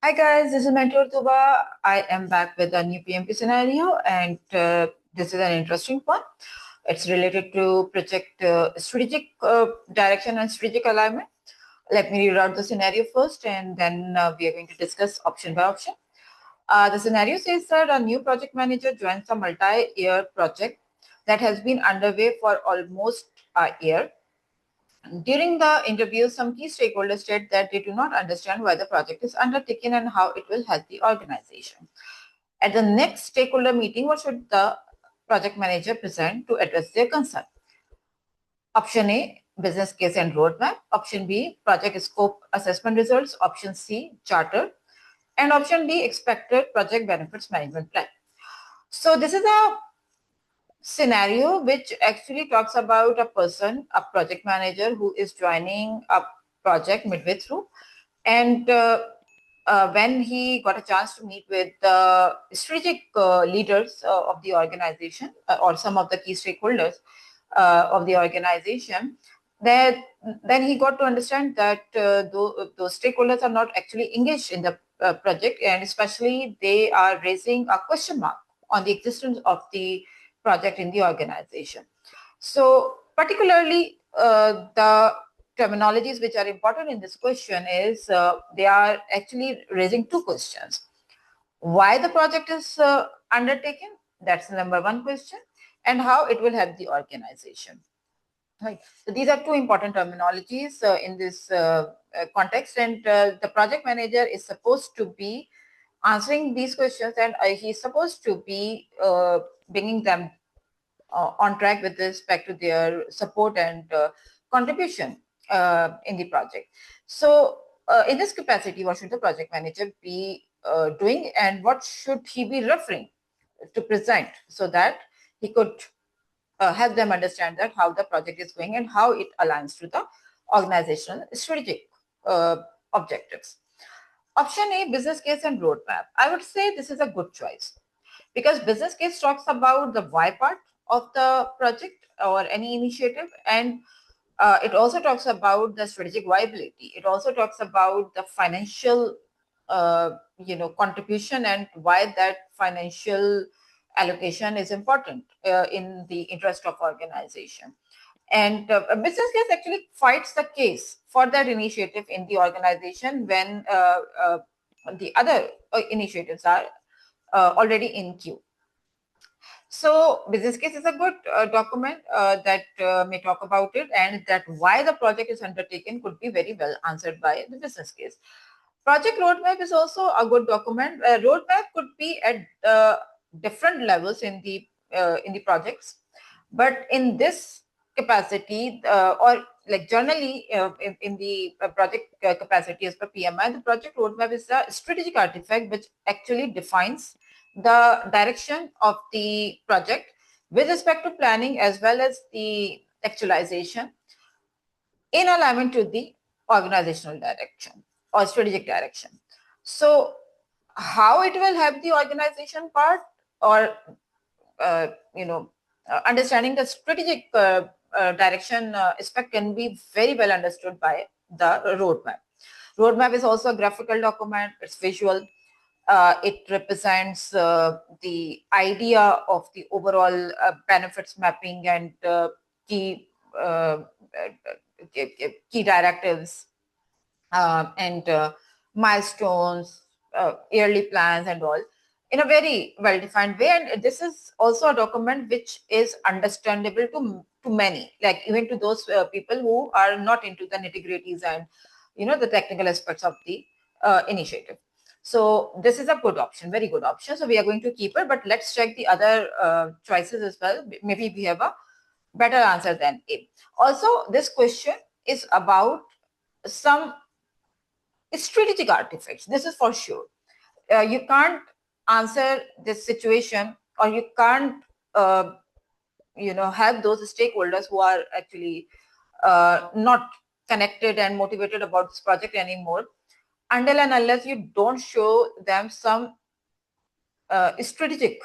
Hi guys, this is Mentor Tuba. I am back with a new PMP scenario, and this is an interesting one. It's related to project strategic direction and strategic alignment. Let me read out the scenario first, and then we are going to discuss option by option. The scenario says that a new project manager joins a multi-year project that has been underway for almost a year. During the interview, some key stakeholders said that they do not understand why the project is undertaken and how it will help the organization. At the next stakeholder meeting, what should the project manager present to address their concern? Option A, business case and roadmap. Option B, project scope assessment results. Option C, charter. And option D, expected project benefits management plan. So this is a scenario which actually talks about a person, a project manager who is joining a project midway through, and when he got a chance to meet with the strategic leaders of the organization or some of the key stakeholders of the organization, that then he got to understand that those stakeholders are not actually engaged in the project, and especially they are raising a question mark on the existence of the project in the organization. So particularly the terminologies which are important in this question is they are actually raising two questions. Why the project is undertaken, that's the number one question, and how it will help the organization. Right. So these are two important terminologies in this context, and the project manager is supposed to be answering these questions, and he's supposed to be bringing them on track with respect to their support and contribution in the project. So in this capacity, what should the project manager be doing, and what should he be referring to present so that he could help them understand that how the project is going and how it aligns to the organizational strategic objectives. Option A, business case and roadmap. I would say this is a good choice because business case talks about the why part of the project or any initiative, and it also talks about the strategic viability. It also talks about the financial contribution and why that financial allocation is important in the interest of organization. And a business case actually fights the case for that initiative in the organization when the other initiatives are already in queue. So business case is a good document that may talk about it, and that why the project is undertaken could be very well answered by the business case. Project roadmap is also a good document. Roadmap could be at different levels in the projects, but in this capacity or like generally in the project capacity as per PMI, the project roadmap is a strategic artifact which actually defines the direction of the project with respect to planning as well as the actualization in alignment to the organizational direction or strategic direction. So how it will help the organization part or understanding the strategic direction aspect can be very well understood by the roadmap. Roadmap is also a graphical document. It's visual. It represents the idea of the overall benefits mapping and key key directives and milestones, yearly plans and all in a very well-defined way. And this is also a document which is understandable to many, like even to those people who are not into the nitty-gritties and the technical aspects of the initiative. So this is a good option, very good option. So we are going to keep it, but let's check the other choices as well. Maybe we have a better answer than A. Also, this question is about some strategic artifacts. This is for sure. You can't answer this situation, or you can't have those stakeholders who are actually not connected and motivated about this project anymore until and unless you don't show them some strategic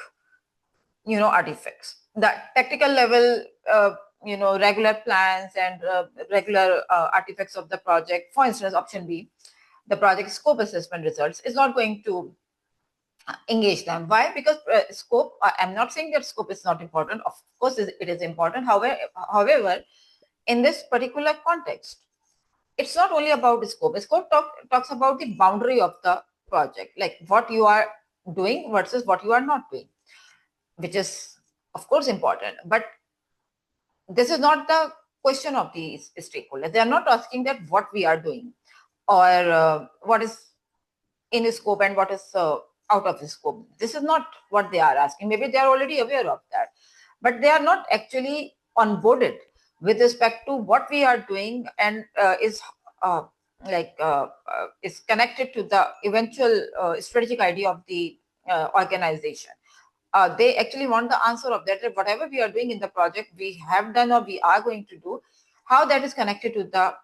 artifacts, the technical level regular plans and regular artifacts of the project. For instance, option B, the project scope assessment results is not going to engage them. Why? Because scope, I'm not saying that scope is not important. Of course, it is important. However, in this particular context, it's not only about the scope. The scope talks about the boundary of the project, like what you are doing versus what you are not doing, which is, of course, important. But this is not the question of these stakeholders. They are not asking that what we are doing or what is in scope and what is out of scope. This is not what they are asking. Maybe they are already aware of that, but they are not actually onboarded with respect to what we are doing and uh, is connected to the eventual strategic idea of the organization. They actually want the answer of that whatever we are doing in the project, we have done or we are going to do, how that is connected to the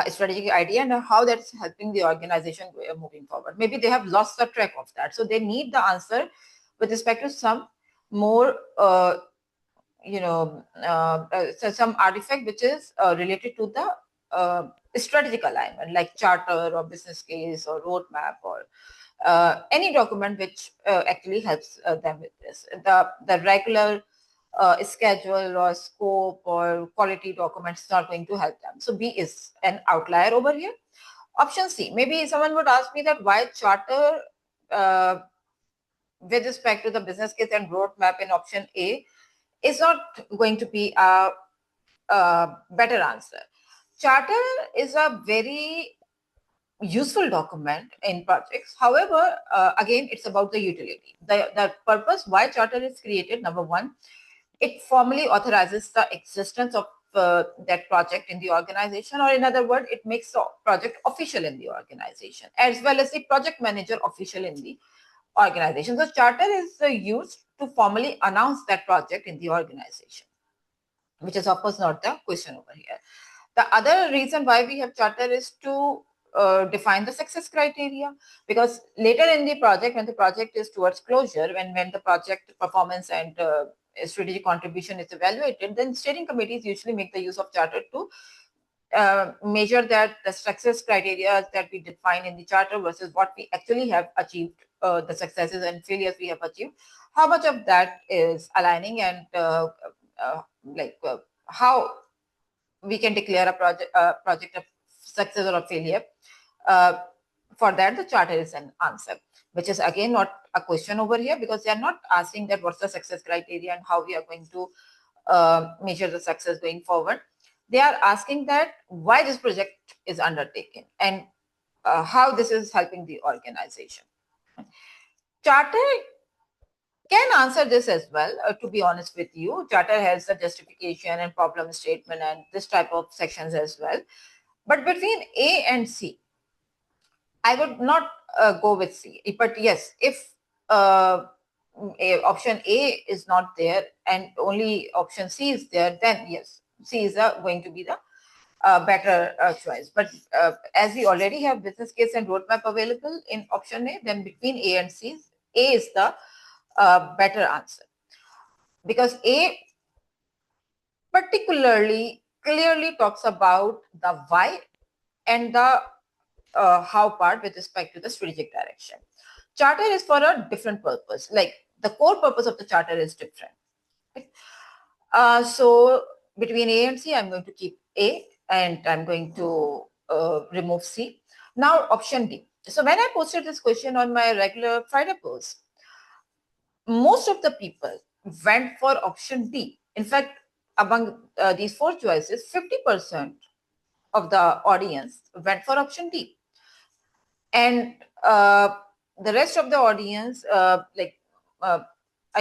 strategic idea and how that's helping the organization moving forward. Maybe they have lost the track of that. So they need the answer with respect to some more, so some artifact which is related to the strategic alignment, like charter or business case or roadmap or any document which actually helps them with this. The regular schedule or scope or quality documents is not going to help them. So B is an outlier over here. Option C, maybe someone would ask me that why charter with respect to the business case and roadmap in option A is not going to be a better answer. Charter is a very useful document in projects. However, again, it's about the utility. The purpose why charter is created, number one, it formally authorizes the existence of that project in the organization, or in other words, it makes the project official in the organization, as well as the project manager official in the organization. So charter is used to formally announce that project in the organization, which is of course not the question over here. The other reason why we have charter is to define the success criteria, because later in the project, when the project is towards closure, when the project performance and strategic contribution is evaluated, then steering committees usually make the use of charter to measure that the success criteria that we define in the charter versus what we actually have achieved, the successes and failures we have achieved, how much of that is aligning, and how we can declare a project a success or a failure. For that, the charter is an answer, which is again not a question over here, because they are not asking that what's the success criteria and how we are going to measure the success going forward. They are asking that why this project is undertaken and how this is helping the organization. Charter can answer this as well, to be honest with you. Charter has the justification and problem statement and this type of sections as well. But between A and C, I would not go with C. But yes, if option A is not there and only option C is there, then yes, C is going to be the better choice. But as we already have business case and roadmap available in option A, then between A and C, A is the better answer, because A particularly clearly talks about the why and the how part with respect to the strategic direction. Charter is for a different purpose, like the core purpose of the charter is different. So between A and C, I'm going to keep A and I'm going to remove C. Now option D. So when I posted this question on my regular Friday post, most of the people went for option D. In fact, among these four choices, 50% of the audience went for option D. And the rest of the audience, I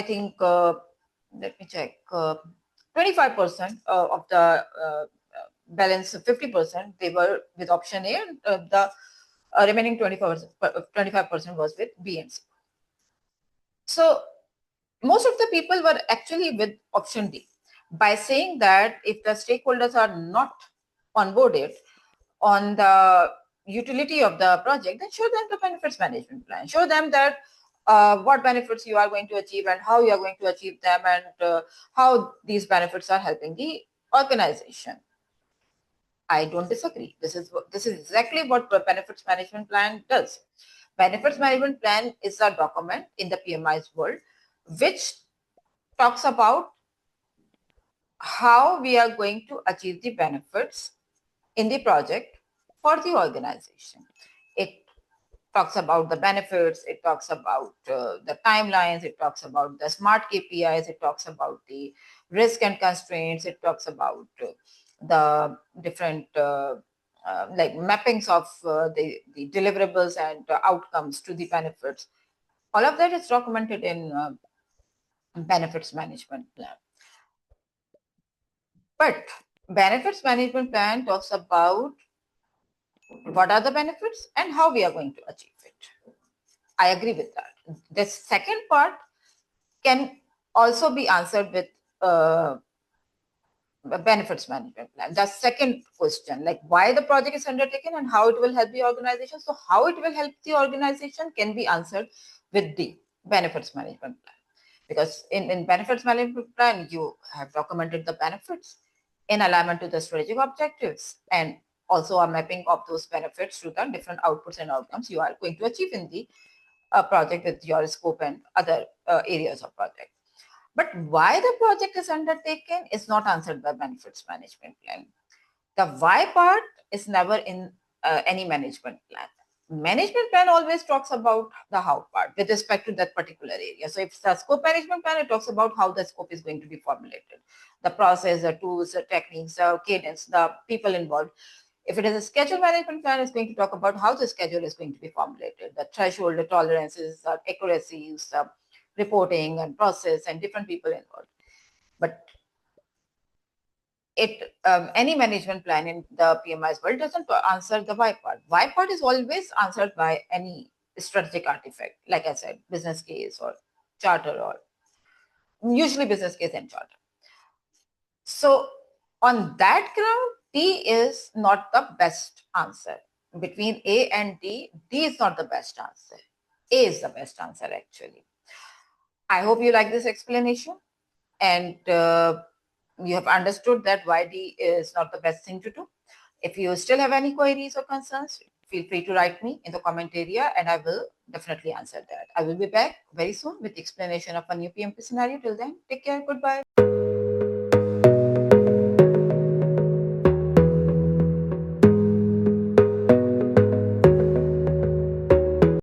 think, let me check, 25% of the balance, 50%, they were with option A, and the remaining 25% was with B and C. So most of the people were actually with option D, by saying that if the stakeholders are not onboarded on the utility of the project, then show them the benefits management plan. Show them that what benefits you are going to achieve and how you are going to achieve them, and how these benefits are helping the organization. I don't disagree. This is exactly what the benefits management plan does. Benefits management plan is a document in the PMI's world which talks about how we are going to achieve the benefits in the project for the organization. It talks about the benefits, it talks about the timelines, it talks about the smart KPIs, it talks about the risk and constraints, it talks about the different like mappings of the deliverables and outcomes to the benefits. All of that is documented in benefits management plan. But benefits management plan talks about what are the benefits and how we are going to achieve it. I agree with that. The second part can also be answered with benefits management plan. The second question, like why the project is undertaken and how it will help the organization. So how it will help the organization can be answered with the benefits management plan. Because in benefits management plan, you have documented the benefits in alignment to the strategic objectives and also a mapping of those benefits to the different outputs and outcomes you are going to achieve in the project with your scope and other areas of project. But why the project is undertaken is not answered by benefits management plan. The why part is never in any management plan. Management plan always talks about the how part with respect to that particular area. So if it's a scope management plan, it talks about how the scope is going to be formulated, the process, the tools, the techniques, the cadence, the people involved. If it is a schedule management plan, it's going to talk about how the schedule is going to be formulated, the threshold, the tolerances, the accuracies, the reporting and process and different people involved. But any management plan in the PMI's world doesn't answer the why part. Why part is always answered by any strategic artifact, like I said, business case or charter, or usually business case and charter. So on that ground, D is not the best answer. Between A and D, D is not the best answer. A is the best answer actually. I hope you like this explanation and you have understood that why D is not the best thing to do. If you still have any queries or concerns, feel free to write me in the comment area and I will definitely answer that. I will be back very soon with the explanation of a new PMP scenario. Till then, take care. Goodbye.